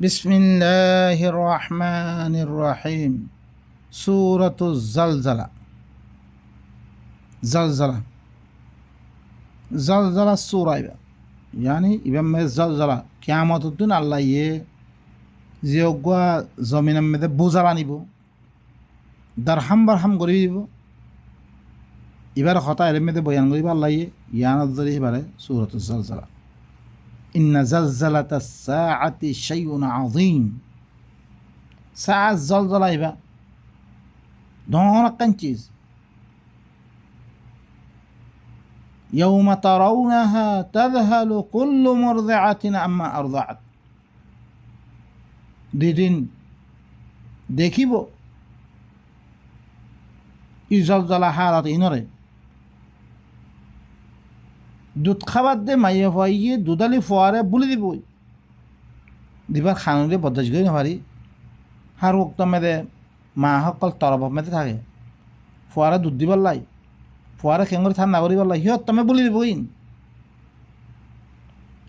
বিসমিল্লাহির রহমানির রহিম। সূরাতুজ জালজালা। জালজালা জালজালা সূরা ইবা ইয়ানি ইবাম মে জালজালা কিয়ামতের দিন আল্লাহ যে অগুয়া জমিনের মধ্যে বোঝা আনিব, দারহাম বারহাম করে দিব। এবার হতা এর মধ্যে বয়ান করিব আল্লাহ ইয়ানত ধরে এবারে সূরাতুজ জালজালা। ইন্না জালজালাতাস সাআতি শাইউন আযীম। সাআত জালজালা ইবা ধরনের কান চিজ। ইয়াউমা তারাউনাহা তাযহালু কুল্লু মুরদিআতিন আম্মা আরদাআত। যেদিন দেখিব ই জালজালা হারাত ইনরে দুধ খাবার দে মাইয়ে ফাইয়ে দুধালি ফোয়ারে বলে দিব দিবার খানুরে বদাস গই নাপারি। হার ওক্ত মেদে মা সকল তরব মেদে থাকে ফোয়ারে দুধ দিবার লাই, ফোয়ারে খেঙ্গরে ঠান্ডা করিবার লাই, সিহঁত তুমি বলে দিব ইন।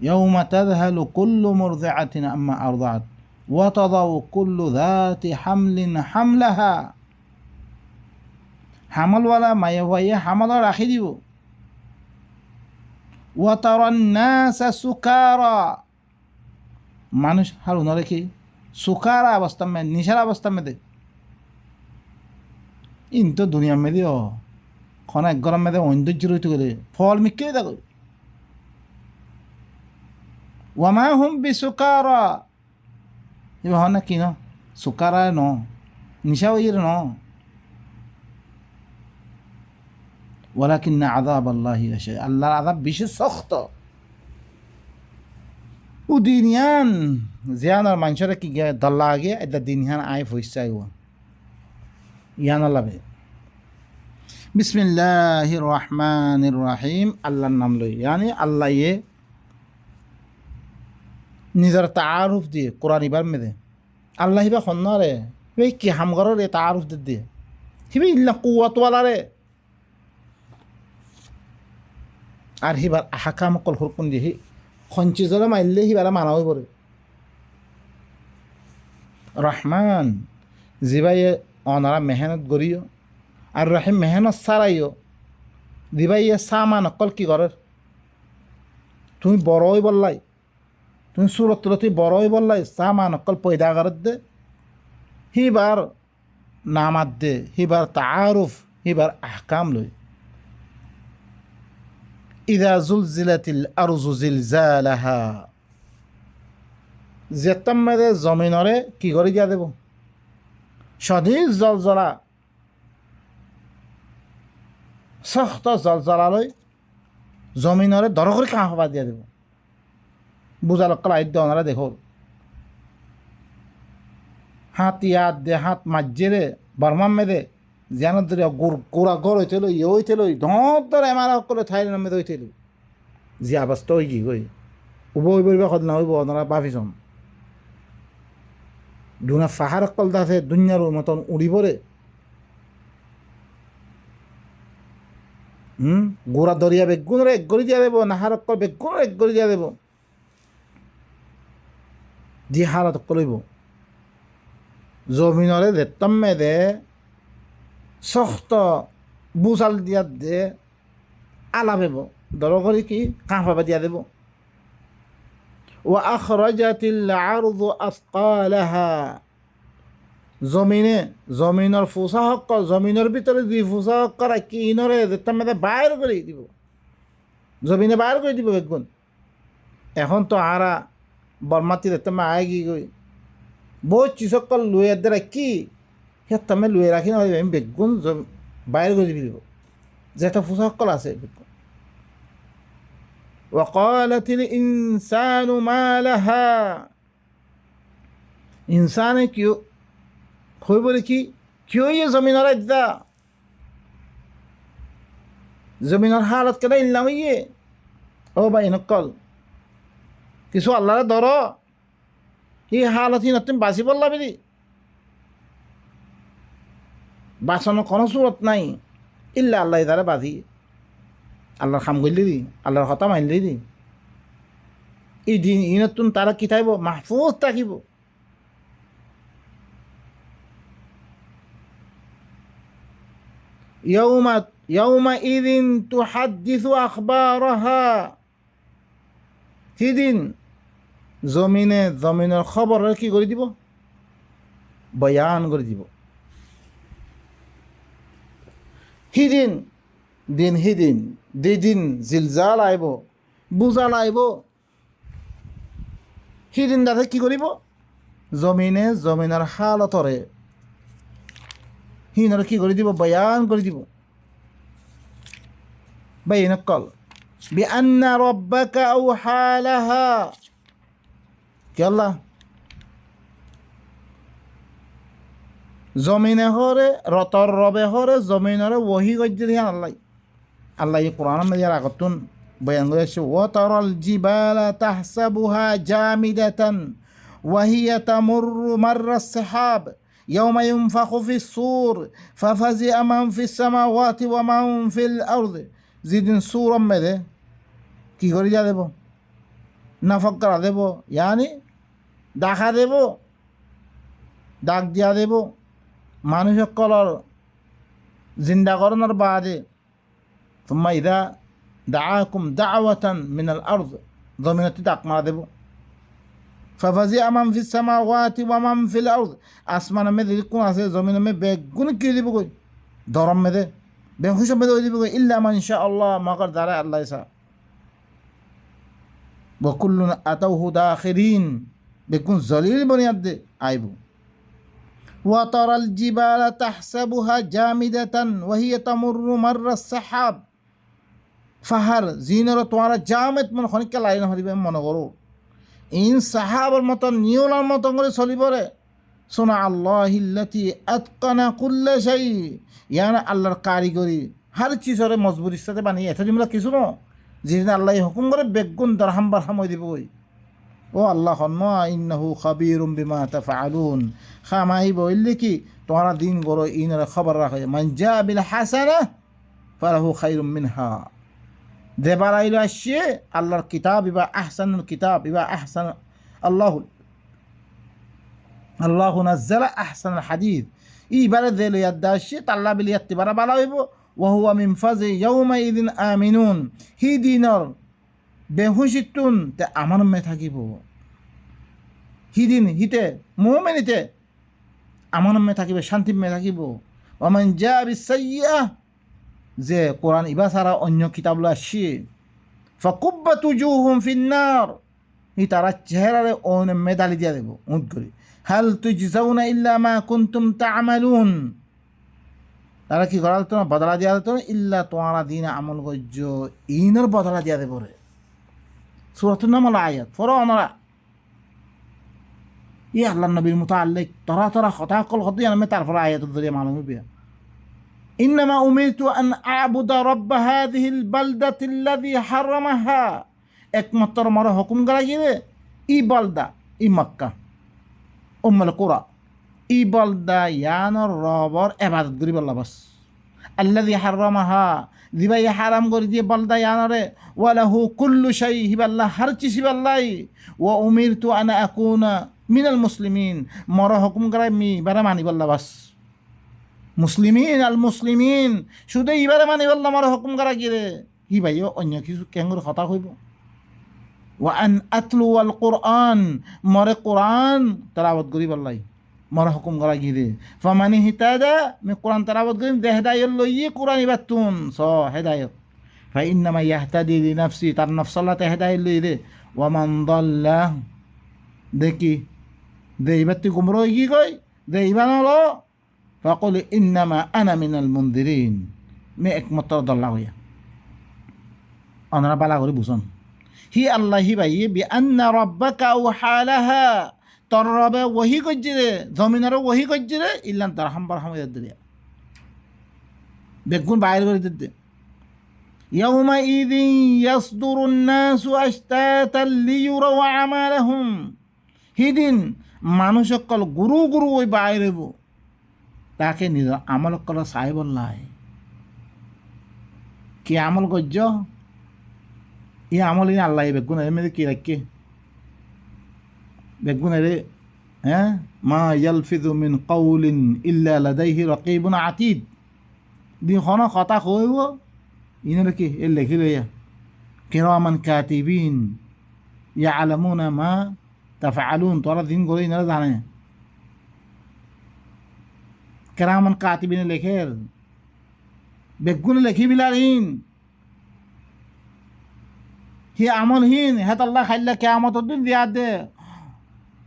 ইয়াউমা তাযহালু কুল্লু মুরদিআতিন আম্মা আরদাআত ওয়া তাদাউ কুল্লু যাতি হামলিন হামলাহা। হামলওয়ালা মাইয়ে ফাইয়ে হামলা রাখি দিব। ওয়া তারান নাসা সুকারা। মানুষ হার উনারে কি সুকারা অবস্থা মে নিশার অবস্থা মেদে ইন তো দুনিয়া মেদে খনা এক গরম মেদে ঐন্দর্য রইতে গেলে ফল মিক্কে দেখো। ওয়ামা হুম বি সুকারা এবার হন না কি ন সুকারা ন নিশা ওইর ন। ওয়ালাকিন্না আযাবাল্লাহি লাশাদীদ। আল্লাহর আযাব বেশি শক্ত। ও দিনিয়ান জিয়ানার মানুষরা কি দল্লা আগে এটা দিনহান আয় ফইসাই ও ইয়ানা লাভে। বিসমিল্লাহির রহমানির রহিম। আল্লাহর নাম লই ইয়ানি আল্লাহ নিজের তাআরুফ দিয়ে কোরআন ইবার মেদে আল্লাহ হিবা খন্নারে এই কি হামগরের তাআরুফ দিয়ে হিবি ইল্লা কুওয়াতওয়ালারে আর হিবার আহকাম কল হুরকুন দিয়ে খঞ্চিজরে মাইলে হিবারা মানা হয়ে পড়ে। রহমান জিবাইয়ে অনারা মেহনত করিও আর রহিম মেহনত সারাইও দিবাইয়ে সামান অকল কি করের তুমি বড়ই বললাই, তুমি সুরত তুলতি বড়ই বললাই সামান অকল পয়দা করার দে হিবার নামাত দে হিবার তাআরুফ হিবার আহকাম লই। ইযা জুলজিলাতিল আরজু জিলজালাহা। যেতাম মেদে জমিনরে কি করে দিয়া দেব সদিক জলজলা সখ্ত জলজলালৈ জমিনরে দর করে কাঁ হবা দিয়া দেব। বুঝাল ক্লাইদ্য ওনারা দেখো হাত ইয়াদ দে হাত মাজ্জেরে বর্মাম মেদে জিয়ানত ধরে গোড়া গড় হইতেল ইয়ে হইতেল ধর এমারা সকলে ঠাইর নামে হইতেল জি আবাস্ত হই কি গই উব হইব সদ না হইব ওনারা বাফিছন দুনা ফাহার অকল দাসে দুনিয়ার মতন উড়ি পড়ে গোড়া দরিয়া বেগুনরে এক গড়ি দিয়া দেব নাহার অকল বেগুন এক গড়ি দিয়া দেব দি হারাত অকল হইব জমিনরে দেতম মেদে শক্ত বুচাল দিয়া দে আলা পেব দর করে কি কাঁ পাবা দিয়া দেব। ওয়া আখরাজাতিল আরযু আসকালাহা। জমিনে জমিনের ফুসা হক জমিনের ভিতরে দুই ফুসা হক রাখি ইনরে যেতাম মেদে বাইর করে দিব জমিনে বাইর করে দিব বেগুন। এখন তো আরা বর্মাতি যেতাম আয় গি গই বহুত চিসকল লুয়ে দে রাখি সেতামে লুয়ে রাখি না আমি বেগুন বাইর করে দিব যেটা ফুসা হকল আছে বেগুন। ওয়াকালাতিল ইনসানু মা লাহা। ইনসানে কিয় হই বলে কি কিয় ইয়ে জমিনের আদ্যা জমিনের হালত কেন ইল্লাম ইয়ে ও ভাই নকল কিছু আল্লাহরে ধর ই হালত হি তুমি বাঁচি পড়লা বেরি বাঁচানোর কোনো সুরত নাই ইল্লা আল্লাহ দ্বারা বাঁধি আল্লাহর খাম করলি দি আল্লাহর কথা মানলি দি এই দিন ইনতুন তারা কি থাকব মাহফুজ থাকিব। ইয়াউমাইযিন তুহাদ্দিসু আখবারাহা, সেদিন জমিনের খবর কি করে দিব, বয়ান করে দিব। সিদিন যেদিন জিলজাল আইব, বুজাল আইব, সিদিন তাতে কি কৰিব, জমিনের হালতরে সিনরে কি করে দিব, বয়ান করে দিব। বাইন কল বিআন্না রাব্বাকা আওহা লাহা, কি আল্লাহ জমিনে হরে রতর রবে হরে জমিনরে ওহি গজ্জে দিয়ে আল্লাহ কোরআনের মধ্যে আগতুন বয়ান করে আসছে, ও তরল জিবালা তাহসাবুহা জামিদাতান ওয়াহিয়া তামুররু মাররাস সাহাব ইয়াউমা ইউনফাখু ফিস সূর ফাফাজিআ মান ফিস সামাওয়াতি ওয়া মান ফিল আরদি, যেদিন সূরের মধ্যে কি করে যা দেব, নাফক করা দেব, ইয়ানি দেখা দেব, ডাক দিয়া দেব, মানুষ সকলের জিন্দা করানোর বাদে তোমা ইদা দাআকুম দাওয়াতান মিনাল আরদ, জমিনতে ডাক মারা দেব। ফাফাজিআ মান ফিস সামাওয়াতি ওয়া মান ফিল আরদ, আসমানের মধ্যে কোন আছে জমিনের মধ্যে বেগুন কি দিব কই, ধরম মেদে বেহুশ মেদে দিব কই, ইল্লা মান শা আল্লাহ, মাকার দ্বারা আল্লাহ ইসা। ওয়া কুল্লুন আতাউহু দাখিরিন, বেগুন জলিল বুনিয়াদ দে আইব। وترى الجبال تحسبها جامدة وهي تمر مر السحاب, ফাহার জিনের তোমার জামেত মন খনিকা লাইন হরিবে মনে করো, ইন সাহাবার মতন নিয়লার মতন করে চলিবরে। সোনা আল্লাহিল্লাতি আতকানা কুল্লা শাই, ইয়ানা আল্লাহর কারিগরি হার চিজরে মজবুরির সাথে বানিয়ে এত জিমলা কিছু ন, যেদিন আল্লাহ হুকুম করে বেগুন দরহাম বারহাম হয়ে দিব কই, ও আল্লাহ ইন্নাহু খাবীরুম বিমা তাফআলুন, খামাই বললে কি তোমরা দিন গরো ইনের খবর রাখে। মান জা বিল হাসানা ফালাহু খায়রুম মিনহা, দেবার আইলো আসছে আল্লাহর কিতাব ইবা আহসানুল কিতাব ইবা আহসান আল্লাহু নাজ্জালা আহসানুল হাদিস, ইবারে দেল ইয়াদ আসছে তাল্লা বিল ইয়াতিবারা বালা হইব। ওয়া হুয়া মিন ফাজি ইয়াউমাইযিন আমিনুন, হি দিনর বেহুশিতুন তে আমার মে থাকিব, হিদিন হিতে মুমিনিতে আমার মে থাকিবে, শান্তি মে থাকিব। ওমান জা বিসাইয়্যা, যে কোরআন ইবা সারা অন্য কিতাবগুলো আসছে, ফাকুব্বাত উজুহুম ফিন্নার, ই তারা চেহারারে অন মেদালি দিয়া দেব উঠ করে। হাল তুজজাউনা ইল্লা মা কুনতুম তা'মালুন, তারা কি করা তো বদলা দিয়া দিত, ইল্লা তোমরা দিন আমল গজ্জ ইনের বদলা দিয়া দেব রে। সূরাতুন নামল আয়াত ফরো আমরা ই আল্লাহ নবীর মুতাআল্লিক তরা কথা কল হতে আমি তারপর আয়াতের জরিয়ে মালুম হবে। ইন্নামা উমিরতু আন আ'বুদা রাব্ব হাযিহিল বালদাতিল্লাযী হারামাহা, একমাত্র মর হুকুম করা গিয়ে ই বালদা ই মক্কা উম্মুল কুরা, ই বালদা ইয়ানর রবর ইবাদত করি বল্লা বাস, আল্লাযী হারামাহা দিবাই হারাম করে দিয়ে বালদা ইয়ানরে, ওয়ালাহু কুল্লু শাই হিবাল্লাহ হার চিজ হিবাল্লাই, ওয়া উমিরতু আন আকুনা মিনাল মুসলিমিন, মর হুকুম করা মি বারা মানি বল্লা বাস, মুসলিমিন আল মুসলিমিন শুধু ইবারে মানি বললাম আমার হুকুম করা গিয়ে হি ভাইও অন্য কিছু কেঙ্গুর কথা হইব। ওয়া আন আতলু আল কোরআন, মরে কোরআন তেলাওয়াত করি বললাই মরে হুকুম করা গিয়ে। ফামানি হিতাদা মে কোরআন তেলাওয়াত করি দে হেদায়ত লইয়ে কোরআন ইবাতুন স হেদায়ত, ফা ইন্নামা ইয়াহতাদি লিনাফসি, তার নফসাল্লাতে হেদায়ত লই দে। ওয়া মান দাল্লা, দেখি দে ইবাতি গুমরা কি কই দে ইবান হলো, ফাকুল ইন্নামা আনা মিনাল মুনদিরিন, মে একমাত্র দল্লা হইয়া অনারা বালা করে বুঝন। হি আল্লাহ হি ভাই বি আন্না রাব্বাকা আওহা লাহা, তোর রবে ওহি করছে রে জমিনের ওহি করছে রে, ইল্লান তারহাম বারহাম দিয়া বেগুন বাইর করে দিতে। ইয়াউমাইযিন ইয়াসদুরুন নাসু আশতাতান লিয়ুরাউ আমালাহুম, হিদিন মানুষ সকল গুরু ওই বাইর হইব, তাকে নিজের আমল করা সাহেবল্লাই কি আমল গজ্জ ই আমল ইন আল্লাহ বেগুন এর মধ্যে কি রাখে বেগুন রে, হ্যাঁ মা ইয়ালফিযু মিন কাউলিন ইল্লা লাদাইহি রাকিবুন আতীদ, দিন খনো কথা কইব ইনারে কি এ লেখি লইয়া কিরামান কাতিবিন ইয়ালামুনা মা তাফআলুন, তোরা দিন করে ইনারা জানে কিরামান কাতিবিন লেখের বেগুন লেখি বিলারিন হি আমলহীন হেত আল্লাহ খাইলা কিয়ামতের দিন দিয়া দে।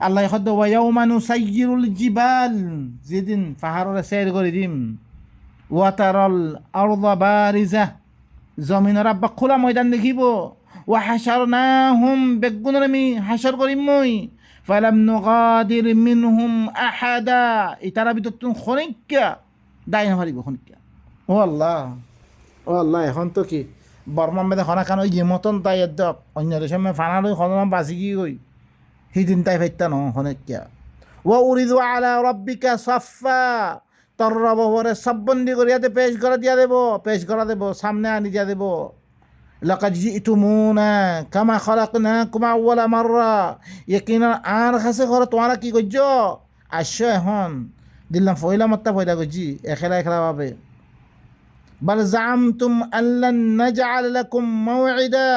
আল্লাহ খদ্দ ওয়াইয়াউমা নুসাইয়িরুল জিবাল, যেদিন পাহাড়রে সের করে দিম, ওয়াতারাল আরদা বারিজা, জমিনের আব্বা খোলা ময়দান দেখিব, ওয়া হাশারনাহুম, বেগুনের আমি হাসর করিম মই, ফালাম নুগাদির মিনহুম আহাদা, ইতারা ভিতর তুমি খনিকা দায় না পারিব খনিকা। ও আল্লাহ, ও আল্লাহ, এখন তো কি বর্মার মেদে খনা খান ওই মতন তাই দক অন্য দেশের ফানা লই খনাম বাঁচি কি কই সেইদিন তাই ফাইতা ন খনিকা। ও উরিদু আলা রব্বিকা সাফা, তোর রব হরে সববন্দি করিয়াতে পেশ করা দিয়া দেব, পেশ করা দেব, সামনে আনি দিয়া দেব। লাকাদ জিতুমুনা কামা খালাকনাকুম আউওয়ালা মাররা, ইয়াকিনান আর কাছে ঘরে তোমরা কি করছ আসছ এখন দিলাম ফয়লা মত্তা ফয়লা করছি এখেলা এখেলা ভাবে। বল জামতুম আল্লান নাজআল লাকুম মাওইদা,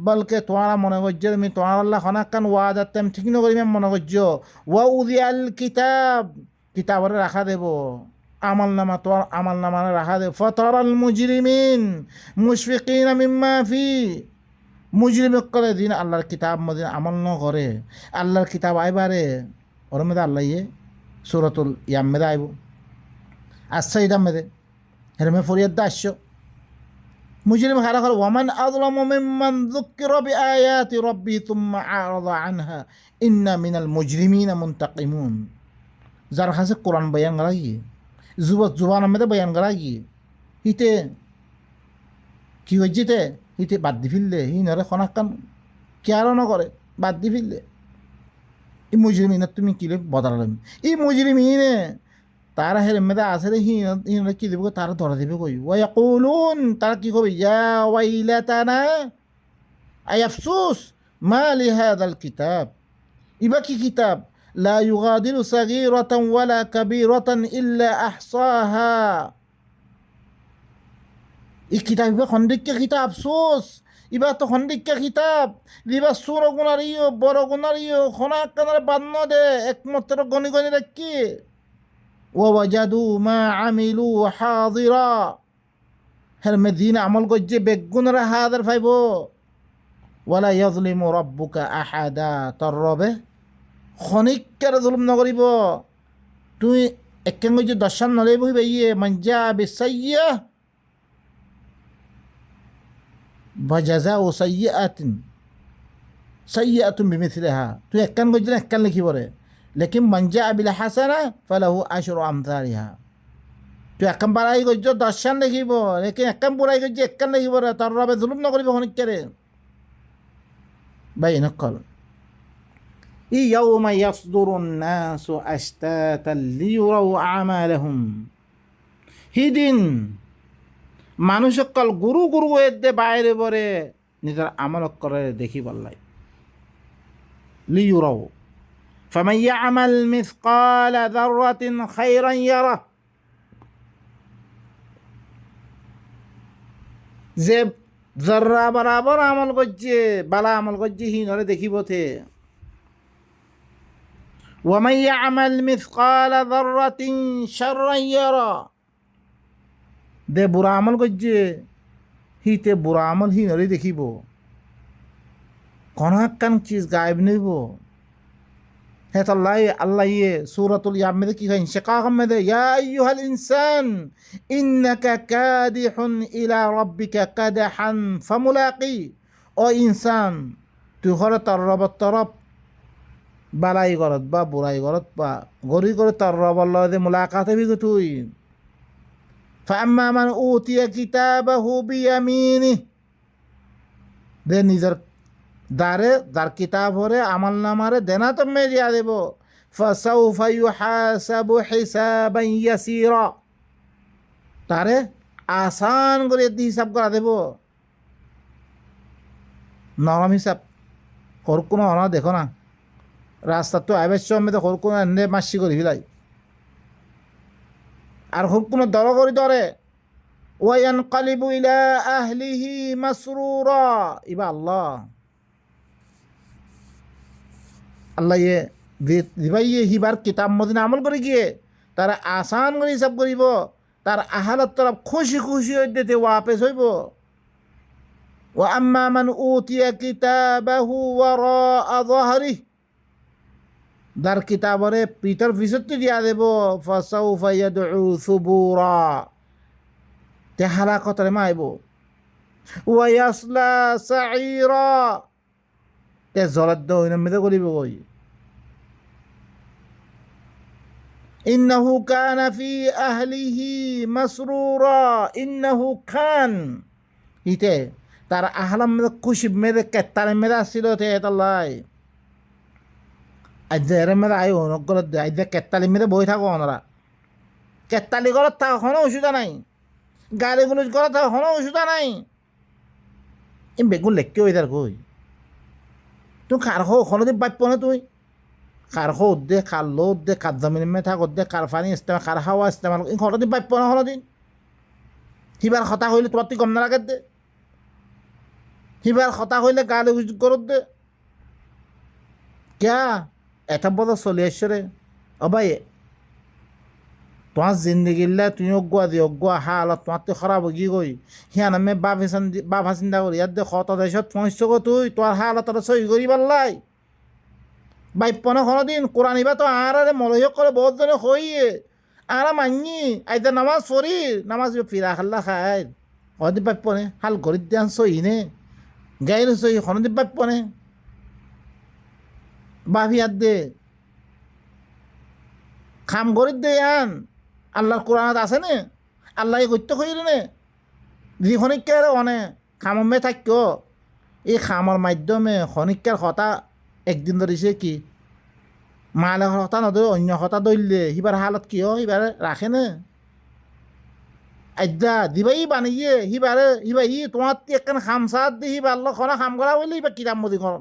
বলকে তোমরা মনে করছো আমি তোমার আল্লাহ খনাকান ওয়াদা তেম ঠিক নকরিম মনে করছো। ওয়া উযিয়াল কিতাব, কিতাবরে রাখা দেব, আমল নামা তোর আমল নামা রাখা দেব। ফাতারাল মুজরিমিন মুশফিকিনা মিম্মা ফি, মুজরিম করে দিন আল্লাহর কিতাব মদিন আমল ন করে, আল্লাহর কিতাব আইবারে ওর মেদে আল্লাহ ইয়ে সূরাতুল ইয়াম মেদে আইব আসাইদাম মেদে হেরমে ফরিয়াদ দাস্য মুজরিম খারা করে। ওয়ামান আযলামু মিম্মান যুক্কিরা বিআয়াতি রাব্বি তুম্মা আ'রাদা আনহা ইন্না মিনাল মুজরিমিনা মুনতাকিমুন, যার কাছে কোরআন বয়ান করা গিয়ে জুবান মেদে বয়ান করা গিয়ে হিতে কি হয়েছে হিতে বাদ দি ফিরলে হি নরে খনাকান কেয়ারও নকরে বাদ দি ফিরলে এই মুজরিমিনের তুমি কিলে বদলালেন এই মুজরিমিনে তারা হের মেদা আছে রে হিনরে কি দেব তারা ধরা দেবে কই। ওয়ায়াকুলুন, তারা কি কবে ইয়া ওয়াইলাতানা আই আফসোস মা লিহাদাল কিতাব, ইবা কি কিতাব লা ইউগাদিরু সাগীরাতান ওয়ালা কাবীরাতান ইল্লা আহসাহা, এই কিতাব ইবা খন্ডিক্য কিতাব আফসোস, ইবা তো খন্ডিক্য কিতাব লিবা সুর গুণারিও বড় গুণারিও খনা কানার বান্ন দে একমাত্র গণি গণি রাখি। ওয়াজাদু মা আমিলু হাদিরা, হের মেদিন আমল করছে বেগুনরা হাজার ফাইব। ওয়ালা ইয়াজলিমু রাব্বুকা আহাদা, তোর রবে খনিকার জুলুম নকরিব। তুই একেন গিয়ে দর্শন নলে বহিবে ইয়ে মঞ্জা বিসাইয়া বাজাজাউ সাইয়্যাতিন সাইয়্যাতুন বিমিসলিহা, তুই একান গিয়ে একান লিখিব রে, লেকিন মঞ্জা বিল হাসানা ফালাহু আশরু আমসালিহা, তুই একান বাড়াই গিয়ে দর্শন লিখিব লেকিন একান বুড়াই গিয়ে একান লিখিব রে, তোর রবে জুলুম নকরিব খনিকারে। বাই নকল ইয়াউমা ইয়াসদুরুন নাসু আশতাতান লিয়ুরাউ আমালাহুম, হিদিন মানুষ অকল গুরু গুরু এদে বাইরে বরে নিজের আমল করে দেখি বললাই। লিয়ুরাউ ফামান ইয়ামাল মিসকালা যাররাতিন খায়রান ইয়ারা, যে যাররা বরাবর আমল করছে বালা আমল করছে হিনরে দেখিব থে। ومن يعمل مثقال ذرة شرا يرى, দে বুড়া আমল করছে হিতে বুড়া আমল হি নরে দেখিব, কোন একখান চিজ গায়েব নইব। হে আল্লাহ আল্লাহ ইয়ে সূরাতুল ইয়াম মেদে কি হয় ইনশিকাক মেদে ইয়া আইয়ুহাল ইনসান ইন্নাকা কাদিহুন ইলা রাব্বিকা কাদহান ফামুলাকি, ও ইনসান তুই হরে তার রবের তরফ বালাই গরত বা বুড়াই গরত বা গরি করে তার রবর লদে মুলাকাতে বি তুই। ফাম্মা মান উতিয়া কিতাবাহু বিয়ামিনি, দে নিজের দারে যার কিতাব হরে আমল নামারে দেনা তো মে দিয়া দেব। ফাসাউফা ইউহাসাবু হিসাবান ইয়াসিরা, তারে আসান করে হিসাব করা দেব, নরম হিসাব ওর কোনো অনা দেখো না রাস্তা তো আইবেশ মেয়েদের হোর কোনো এনে মাসি করি ফিলাই আর হোর কোনো দর করি ধরে وينقلب إلى أهله مسرورا إبا الله আল্লাহ দিবাইয়ে হিবার কিতাব মদিনা আমল করে গিয়ে তারা আসান করে হিসাব করিব তার আহালত তারা খুশি খুশি হইতে ওয়াপেস হইব ও আম্মা মান উতিয়া কিতাবাহু ওয়ারা যাহরিহি দার কিতাবরে পিতর ভিসত্তি দিয়া দেব ফাসাউফা ইয়াদউ সুবুরা তে হালাকতরে মাইব ওয়া ইয়াসলা সাঈরা তে জলাদ্দ হইনা মেদে করিব কই ইন্নাহু কানা ফি আহলিহি মাসরুরা ইন্নাহু খান ইতে তার আহলাম মেদে খুশি মেদে কেতারে মেদে আসছিল তে তাল্লাই আজ এর মেদে আই অনগল আজ কেতালি মেদে বই থাকো ওনারা কেতালি গলত থাকা কোনো অসুবিধা নাই গালি গুলোজ গলত থাকা কোনো অসুবিধা নাই এই বেগুন লেখকে ওই তার কই তুই কার হো ওখানে বাপ্য না তুই কার হো উদ্দে কার লো উদ্দে কার জমিন মে থাক উদ্দে কার পানি ইস্তেমাল কার হাওয়া ইস্তেমাল ওখানে বাপ্য না ওখানে দিন হিবার কথা হইলে তোমার তুই গম না লাগে দে হিবার কথা হইলে গালি গুজ করত দে ক্যা এটা বড় চলি আসছে ও ভাই তোমার জিন্দগিল্লা তুমি অগুয়া দি অগুয়া হালত তোমার তো খারাপ গি গই হিয়ান আমি বাবা চিন্তা করি ইয়ার দে কত দেশত পৌঁছছ গো তুই তোর হালত সহি করি পারলাই বাইপনে কোনোদিন কোরআন ইবা তো আর মলয় করে বহুত জনে হইয়ে আর মানি আইতে নামাজ পড়ি নামাজ ফিরা খাল্লা খাই হদি বাইপনে হাল ঘড়ির দিয়ান সহি নে গাইর সহি কোনোদিন বাইপনে বাভিয়ার দে খাম গরিব দে আন আল্লাহর কোরআনত আছে নে আল্লাহ গত্য কইরে নে যিখনিকার অনে খামমে থাক্য এই খামৰ মাধ্যমে খনিকার কথা একদিন ধরিছে কি মালের কথা নধরে অন্য কথা ধরলে সিবার হালত কি হয় সিবারে রাখে নে আজ্জা দিবাই বানিয়ে সিবারে সিবাই তোমার একখান খাম সাত দি সিবার আল্লাহ খনা খাম করা বললে সিবার কিতাব মদি কর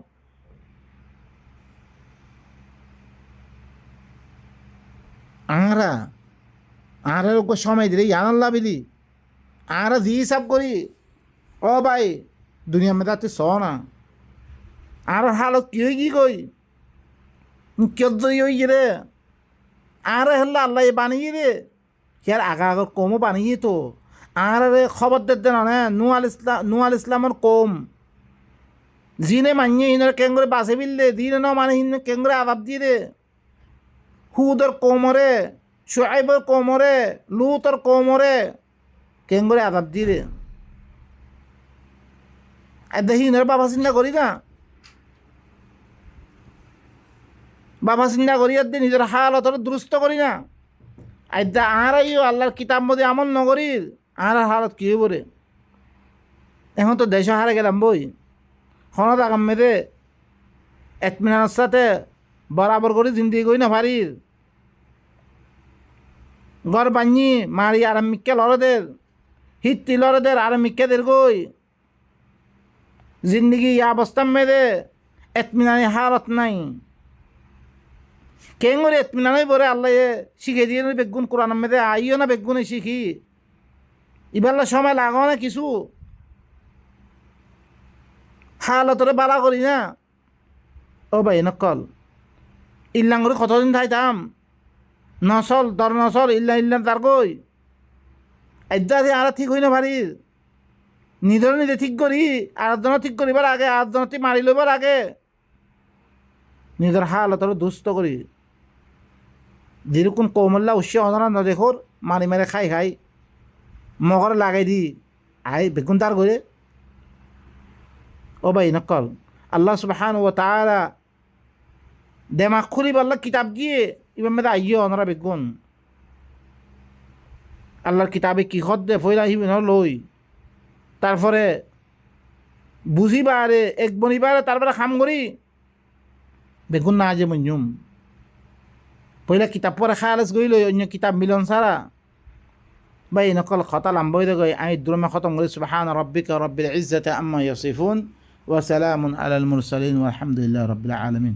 আঁরা আঁরের ওকে সময় দিলে জানাল্লা বিলি আঁরা দি হিসাব করি ও ভাই দুনিয়া মেদা তুই চ না আর হালত কি হয়ে কি কই কিয় হয়ে রে আর হল্লা আল্লাহ বানিয়ে রে ইয়ার আগা আগর কমও বানিয়ে তো আর খবর দে না নুয়াল ইসলামের কম জিনে মানিয়ে হিনের কেঙ্গরে বাসে বিললে দিনে ন মানে হিন কেঙ্গরে আদাব দিয়ে রে হুদর কোমরে শুআইবর কোমরে লুতর কোমরে কেঙ্গরে আদাব দিয়ে রে দেখি হিনের বাবা চিন্তা করি না বাবা চিন্তা করি আর নিজের হালত দুরুস্ত করি না আইদা আর আল্লাহর কিতাব মধ্যে আমল নগরীর আর হালত কি হইব রে এখন তো দেশ হারে গেলাম বই হনত আগাম মেদে এতমিনার সাথে বরাবর করে জিন্দি করি না ভারির ঘর বাഞ്ഞি মারি আরাম মিক্কে লড়দের হিত্তি লড়দের আরাম মিক্কেদের গই জিন্দগি অবস্থা মেদে এতমিনানি হালত নাই কেঙ্গরে এতমিনানি বলে আল্লাহ শিখে দিয়ে বেগুন কোরআন মেদে আইও না বেগুনে শিখি ইবাল্লা সময় লাগাও না কিছু হালতরে বালা করি না ও ভাই নকল ইল্লাঙ্গুরি কতদিন থাইতাম নসল দর নসল ইল্লা তার কই আজ্জা আর ঠিক হই না ভারির নিজের নিজে ঠিক করি আরেকজন ঠিক করিবার আগে আরেকজন মারি লইবার আগে নিজের হালতর দুষ্ট করি যেরকম কৌমল্লা উৎসে অজানা ন দেখোর মারি মারে খাই খাই মগর লাগাই দি আই বেগুন তার করে ও ভাই নকল আল্লাহ সুবহানাহু ওয়া তাআলা দেমাগ খুলি আল্লাহ কিতাব দিয়ে ইবার মেয়েদা আইয় ওনারা বেগুন আল্লাহর কিতাবে কি খত দে ফইলা হিবিন লই তারপরে বুঝিবারে এক বনিবারে তারপরে খাম করি বেগুন না যে মঞ্জুম পয়লা কিতাব পরে খায়ালেস গই লই অন্য কিতাব মিলন সারা ভাই নকল খতা লাম্বই দে গই আমি দুরমে খতম করি সুবহান রাব্বিকা রাব্বিল ইজ্জাতি আম্মা ইয়াসিফুন ওয়া সালামুন আলাল মুরসালিন ওয়া আলহামদুলিল্লাহি রাব্বিল আলামিন।